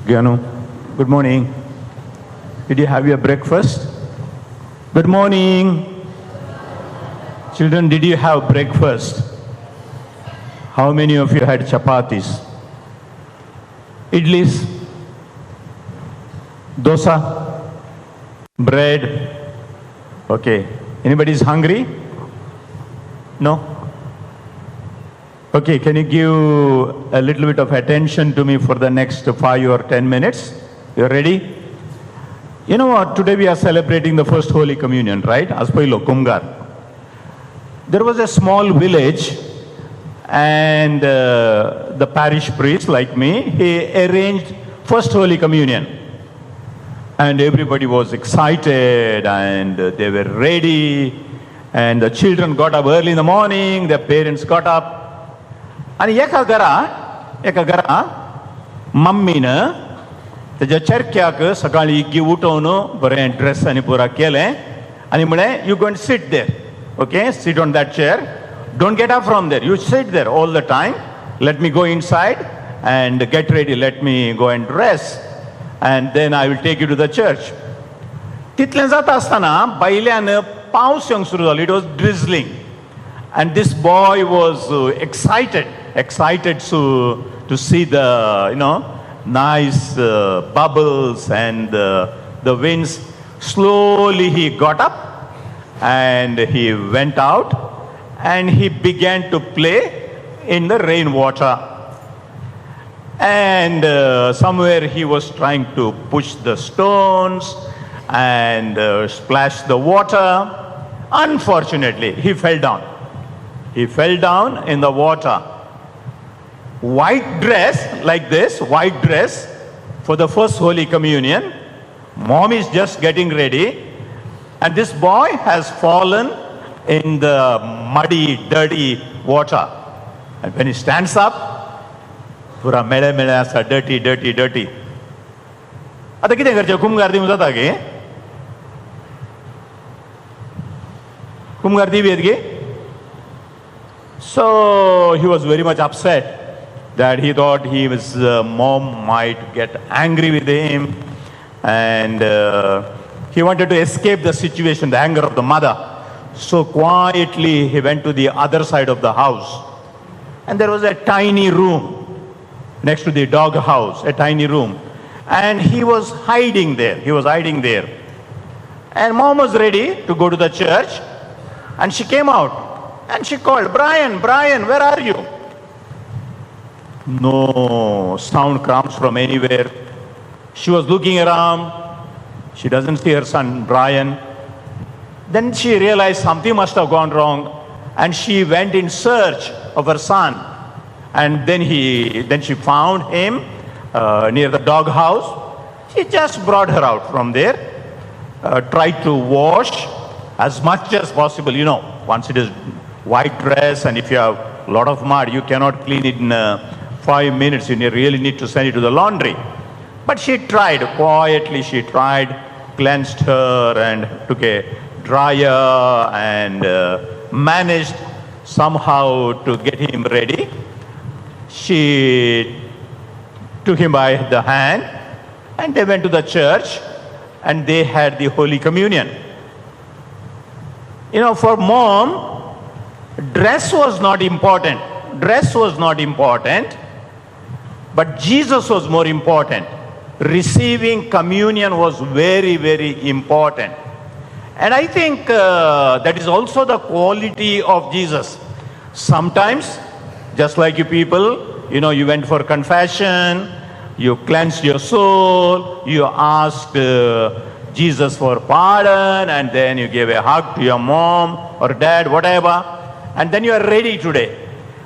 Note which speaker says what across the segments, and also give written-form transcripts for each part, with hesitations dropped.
Speaker 1: Gyanu, good morning. Did you have your breakfast? Good morning. Children, did you have breakfast? How many of you had chapatis? Idlis? Dosa? Bread? Okay. Anybody is hungry? No? Okay, can you give a little bit of attention to me for the next 5 or 10 minutes? You ready? You know what? Today we are celebrating the first Holy Communion, right? Aspoilo Kumgar. There was a small village, and the parish priest, like me, he arranged first Holy Communion. And everybody was excited, and they were ready, and the children got up early in the morning, their parents got up. आणि एका घरा मम्मीनं त्याच्या चरख्याक सकाळी इग्गी उठवून बरें dress आनी पुरा केलें आनी म्हळें you go and sit there, okay, sit on that chair, don't get up from there, you sit there all the time, let me go inside and get ready, let me go and dress and then I will take you to the church. तितलें जाता आसतना बायल्यान पावस येवंक सुरू जालो. It was drizzling and this boy was excited to see the nice bubbles and the winds. Slowly he got up and he went out and he began to play in the rainwater, and somewhere he was trying to push the stones and splash the water. Unfortunately, he fell down. He fell down in the water. White dress, like this, white dress for the first Holy Communion. Mom is just getting ready, and this boy has fallen in the muddy, dirty water. And when he stands up, pura mele asa dirty. आता कितें करचें? कुमगार दिवंक जाता गे? कुमगार दिवं येत गे? So he was very much upset that he thought his mom might get angry with him, and he wanted to escape the situation, the anger of the mother. So quietly he went to the other side of the house, and there was a tiny room next to the dog house, a tiny room, and he was hiding there. And mom was ready to go to the church, and she came out. And she called, Brian, where are you? No sound comes from anywhere. She was looking around. She doesn't see her son, Brian. Then she realized something must have gone wrong, and she went in search of her son. And then she found him near the dog house. She just brought her out from there, tried to wash as much as possible. Once it is white dress, and if you have a lot of mud, you cannot clean it in 5 minutes. You really need to send it to the laundry. But she tried, quietly cleansed her and took a dryer and managed somehow to get him ready. She took him by the hand and they went to the church and they had the Holy Communion. For mom, dress was not important, but Jesus was more important. Receiving communion was very, very important. And I think that is also the quality of Jesus. Sometimes, just like you people, you went for confession, you cleansed your soul, you asked Jesus for pardon, and then you gave a hug to your mom or dad, whatever, and then you are ready today.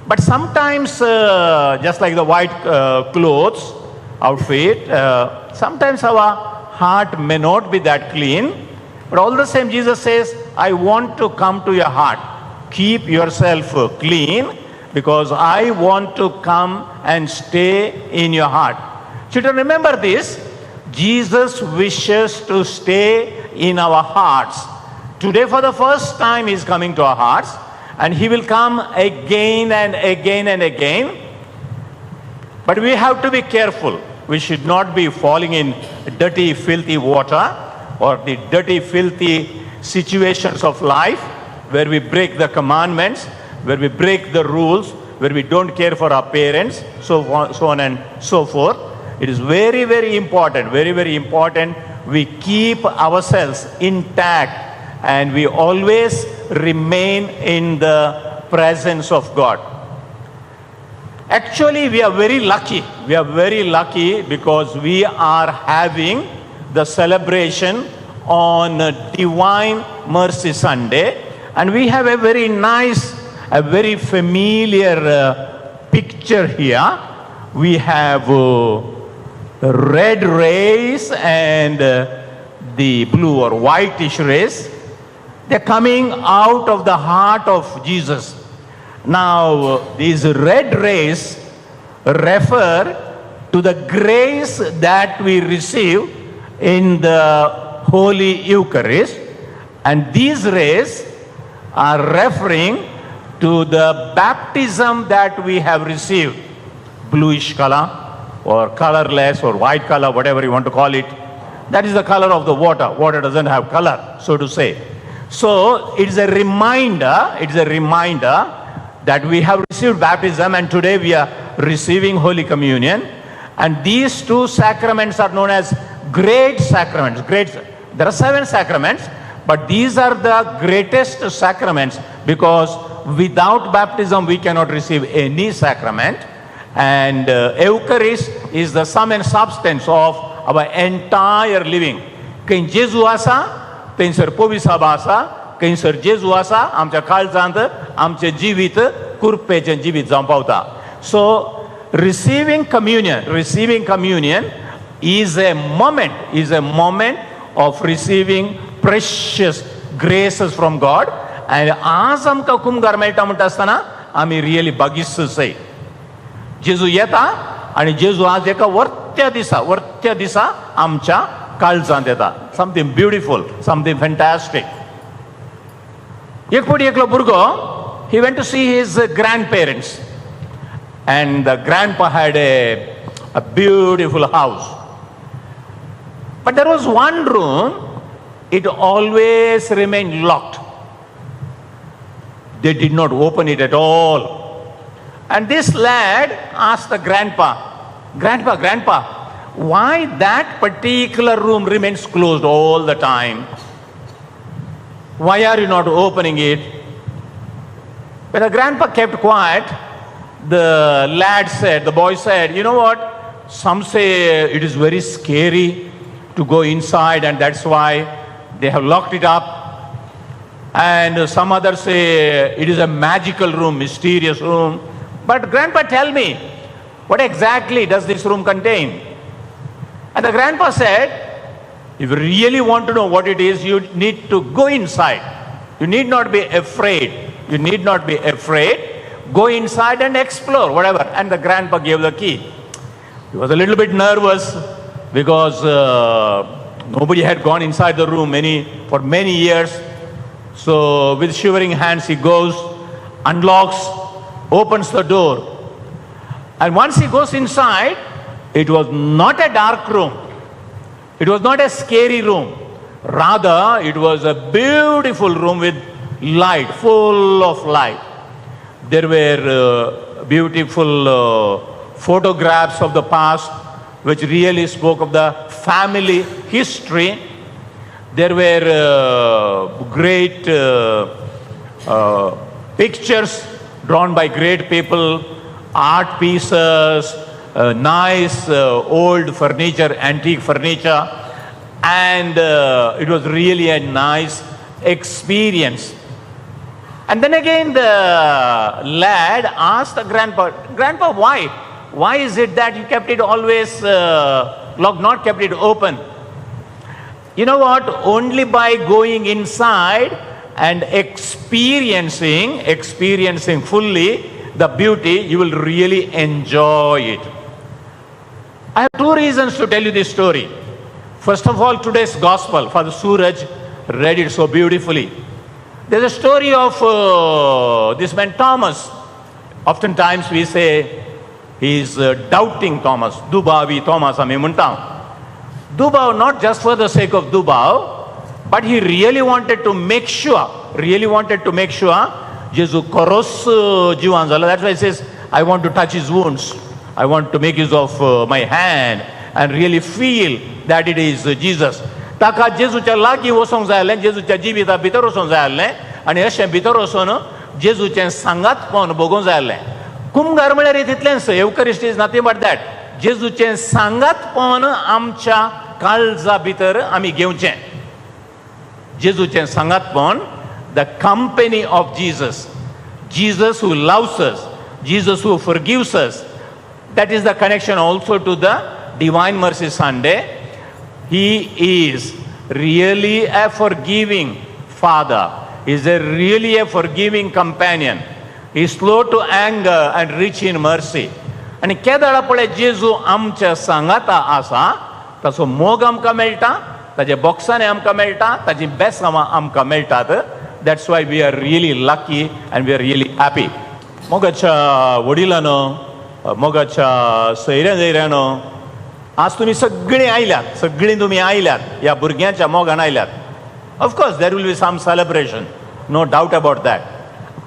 Speaker 1: But sometimes, just like the white clothes, outfit, sometimes our heart may not be that clean, but all the same Jesus says, I want to come to your heart. Keep yourself clean, because I want to come and stay in your heart. Children, remember this. Jesus wishes to stay in our hearts. Today, for the first time, He is coming to our hearts, and He will come again and again and again. But we have to be careful. We should not be falling in dirty, filthy water or the dirty, filthy situations of life where we break the commandments, where we break the rules, where we don't care for our parents, so on and so forth. It is very, very important, very, very important we keep ourselves intact and we always remain in the presence of God. Actually, we are very lucky. We are very lucky because we are having the celebration on Divine Mercy Sunday, and we have a very nice, a very familiar picture here. We have red rays and the blue or whitish rays. They're coming out of the heart of Jesus. Now, these red rays refer to the grace that we receive in the Holy Eucharist, and these rays are referring to the baptism that we have received. Bluish color or colorless or white color, whatever you want to call it. That is the color of the water. Water doesn't have color, so to say. So it's a reminder, that we have received baptism and today we are receiving Holy Communion. And these two sacraments are known as great sacraments. There are 7 sacraments, but these are the greatest sacraments because without baptism we cannot receive any sacrament. And Eucharist is the sum and substance of our entire living. Kain Jesu asa, kain sar povisa basa, kain sar Jesu asa, amcha kaळजांत amche jivit kurpechen jivit जावं पावता. So receiving communion is a moment of receiving precious graces from God. And आज आमकां कुमगार मेळटा म्हणटा आसतना आमी really बागिस्तूच. जेजू येता आणि जेजू आज एका वर्त्या दिसा आमच्या काळजांत येता. Something beautiful, something fantastic. एक फावटी एकलो भुरगो, he went to see his grandparents, and the grandpa had a beautiful house, but there was one room, it always remained locked. They did not open it at all. And this lad asked the grandpa, why that particular room remains closed all the time? Why are you not opening it? When the grandpa kept quiet, the boy said, you know what? Some say it is very scary to go inside and that's why they have locked it up. And some others say it is a magical room, mysterious room. But grandpa, tell me, what exactly does this room contain? And the grandpa said, if you really want to know what it is, you need to go inside. You need not be afraid. Go inside and explore, whatever. And the grandpa gave the key. He was a little bit nervous because nobody had gone inside the room for many years. So with shivering hands, he goes, unlocks, opens the door. And once he goes inside, it was not a dark room. It was not a scary room. Rather, it was a beautiful room with light, full of light. There were beautiful photographs of the past, which really spoke of the family history. There were great pictures drawn by great people, art pieces, nice old furniture, antique furniture, and it was really a nice experience. And then again the lad asked the grandpa, why? Why is it that you kept it always locked, not kept it open? You know what? Only by going inside and experiencing fully the beauty, you will really enjoy it. I have 2 reasons to tell you this story. First of all, today's gospel, Father Suraj read it so beautifully. There's a story of this man Thomas. Oftentimes we say he is doubting Thomas. Dubavi Thomas आम्ही म्हणता. Dubav not just for the sake of Dubav, but he really wanted to make sure, Jesus koros jiwan zala. That's why he says, I want to touch his wounds. I want to make use of my hand and really feel that it is Jesus. ताका जेजूच्या लागीं वचोंक जाय आसलें, जेजूच्या जिविता भितर वचोंक जाय आसलें आनी अशें भितर वचून जेजूचें सांगातपण भोगूंक जाय आसलें. कुमगार म्हळ्यार तितलेंच, Eucharist is nothing but that. जेजूचें सांगातपण आमच्या काळजा भितर आमी घेवचें. जेजूचें सांगातपण, the company of Jesus, Jesus who loves us, Jesus who forgives us. That is the connection also to the Divine Mercy Sunday. He is really a forgiving Father. He is really a forgiving companion. He is slow to anger and rich in mercy. आणि केदाळा पळय जेजू आमच्या सांगाता आसा, ताचो मोग आमकां मेळटा, ताजे बोक्सांनी आमकां मेळटा, ताजी बेसांवां आमकां मेळटात. That's why we are really lucky and we are really happy. मोगाच्या वडिलांनो, मोगाच्या सैऱ्यानो, आज तुम्ही सगळीं आयल्यात ह्या भुरग्यांच्या मोगान आयल्यात. Of course there will be some celebration, no doubt about that.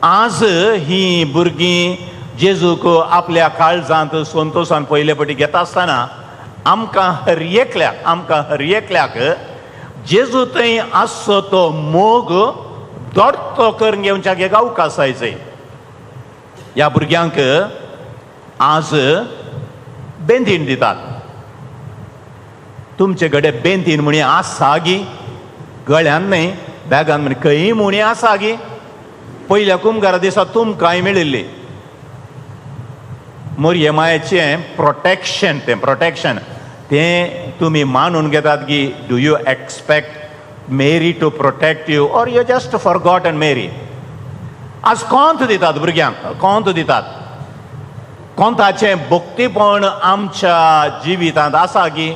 Speaker 1: आज ही भुरगीं जेजूक आपल्या काळजांत संतोषान पयले फावटी घेता आसतना आमकां हर एकल्याक जेजू थंय आसचो तो मोग दोडतो करून घेवच्याक एक अवकाश जाय. ह्या भुरग्यांक आज बेंतीन दितात. तुमचे कडेन बेंतीन म्हणी आसा गी, गळ्यान न्हय, बॅगान म्हणी खंय म्हणी आसा गी. पयल्या कुमगारा दिसा तुमकांय मेळिल्ली. मोरये मायेचें प्रोटेक्शन तें तुमी मानून घेतात की do you expect Mary to protect you or you just forgotten Mary. आज कोंत दितात भुरग्यांक, कोंत दितात. कोंताचें भोक्तीपण आमच्या जिवितांत आसा की.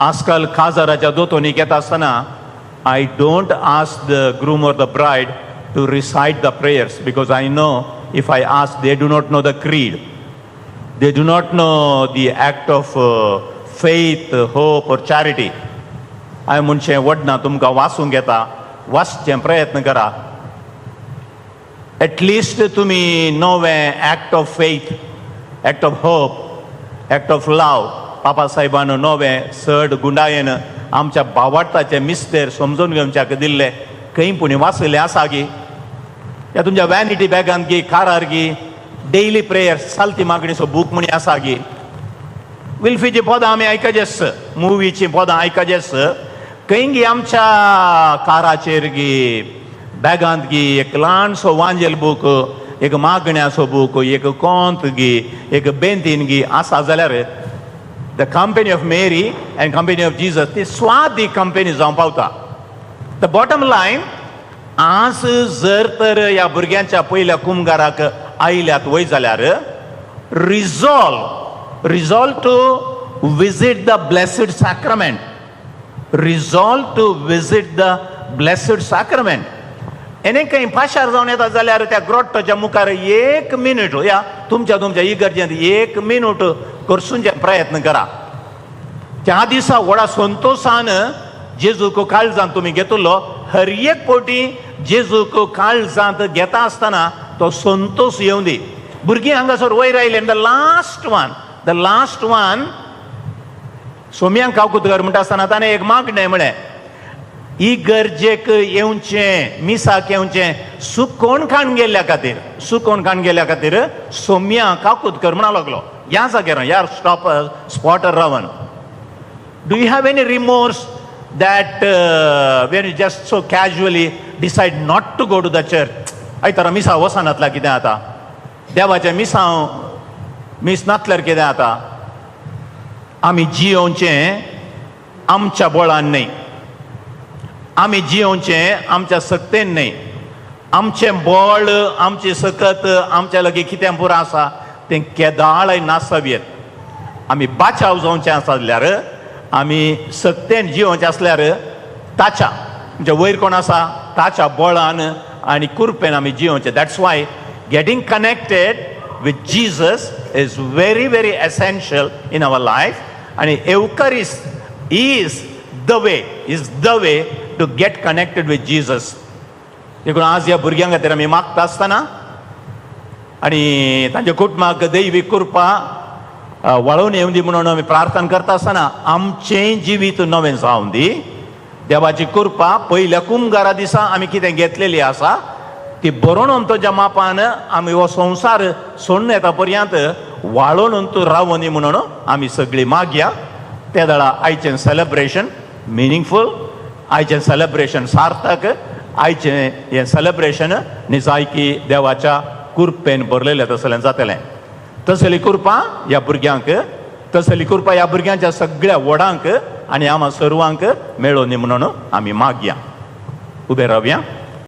Speaker 1: आजकाल काजाराच्या दोतोनी घेता आसतना I don't ask the groom or the bride to recite the prayers, because I know if I ask, they do not know the creed. They do not know the act of faith, hope or charity. हांवें म्हणचें वडना तुमकां वाचूंक घेता, वाचचें प्रयत्न करा. At least तुमी नवें act of faith, act of hope, act of love पापा साहेबान नवें चड गुंडायेन आमच्या भावार्थाचे मिस्तेर समजून घेवच्याक दिल्ले खंय पुणी वाचलें आसा गी. या तुमच्या वॅनिटी बॅगान गी, कारार गी, डेली प्रेयर सालती मागणीचो बूक म्हणी आसा गी. विल्फीची पदां आमी आयकजेस, मुवीची पदां आयकजेस. खंय गी आमच्या काराचेर गी, बॅगांत गी एक ल्हानसो वांजेल बूक, एक मागण्याचो बूक, एक कोंत गी, एक बेंतीन गी आसा जाल्यार द कंपनी ऑफ मेरी एंड कंपनी ऑफ जीसस ती स्वादी कंपनी जावं पावता. द बॉटम लायन, आज जर तर ह्या भुरग्यांच्या पयल्या कुमगाराक आयल्यात वय जाल्यार resolve to visit the blessed sacrament. Resolve to visit the blessed sacrament. एने काही पाशार जावन येता जाल्यार त्या ग्रोट्टाच्या मुखार एक मिनिट या तुमच्या इगर्जेंत एक मिनिट करसूंचे प्रयत्न करा. त्या दिसा व्हडा संतोषान जेजूक काळजांत तुमी घेतलो. हर एक फावटी जेजूक काळजांत घेता आसतना तो संतोष येवं दी. भुरगीं हांगासर वयर आयले. द लास्ट वन सोम्यांक काकुतकर म्हणटा आसतना ताणें एक मागणें म्हळें, इगर्जेक येवचें, मिसाक येवचें, सूख कोण खाण गेल्ल्या खातीर सोम्या काकुतकर म्हणा लागलो ह्या जाग्यार, ह्या स्पॉटार रावन. Do you have any remorse that when you just so casually decide not to go to the church? आयतारा मिसा वचनातला कितें जाता? देवाच्या मिसांव मिस नातल्यार कितें जाता? आमी जियोवचें आमच्या बळान न्हय, आमी जियोवचें आमच्या सक्तेन न्हय. आमचें बळ, आमची सकत आमच्या लागीं कितें पुरो आसा तें केदाळ नासवेत. आमी बाचाव जावचें आसा जाल्यार, आमी सक्तेन जिवोवचें आसल्यार ताच्या म्हणजे वयर कोण आसा ताच्या बळान आनी कुरपेन आमी जिवोवचें. That's why getting connected with Jesus is very, very essential in our life. And Eucharist is the way to get connected with Jesus. देखून आज ह्या भुरग्यां खातीर आमी मागता आसतना आनी तांच्या कुटुंबाक दैवी कृपा वळोवन येवं दी म्हणून आमी प्रार्थना करता आसतना आमचें जिवीत नवें जावं दी. देवाची कृपा पयल्या कुंभगारा दिसा आमी कितें घेतलेली आसा ती बरोवन तुज्या मापान आमी हो संवसार सोडून येता पर्यंत वाळोवन तूं रावनी म्हणून आमी सगळीं मागया. त्या वेळा आयचें सेलेब्रेशन मिनींगफूल, आयचें सेलेब्रेशन सार्थक, आयचें हें सेलेब्रेशन निजायकी देवाच्या कृपेन भरलेलें तसलें जातलें. तसली कृपा ह्या भुरग्यांक, तसली कृपा ह्या भुरग्यांच्या सगळ्या वडांक आनी आम्हा सर्वांक मेळोनी म्हणून आमी मागया. उबे रावया.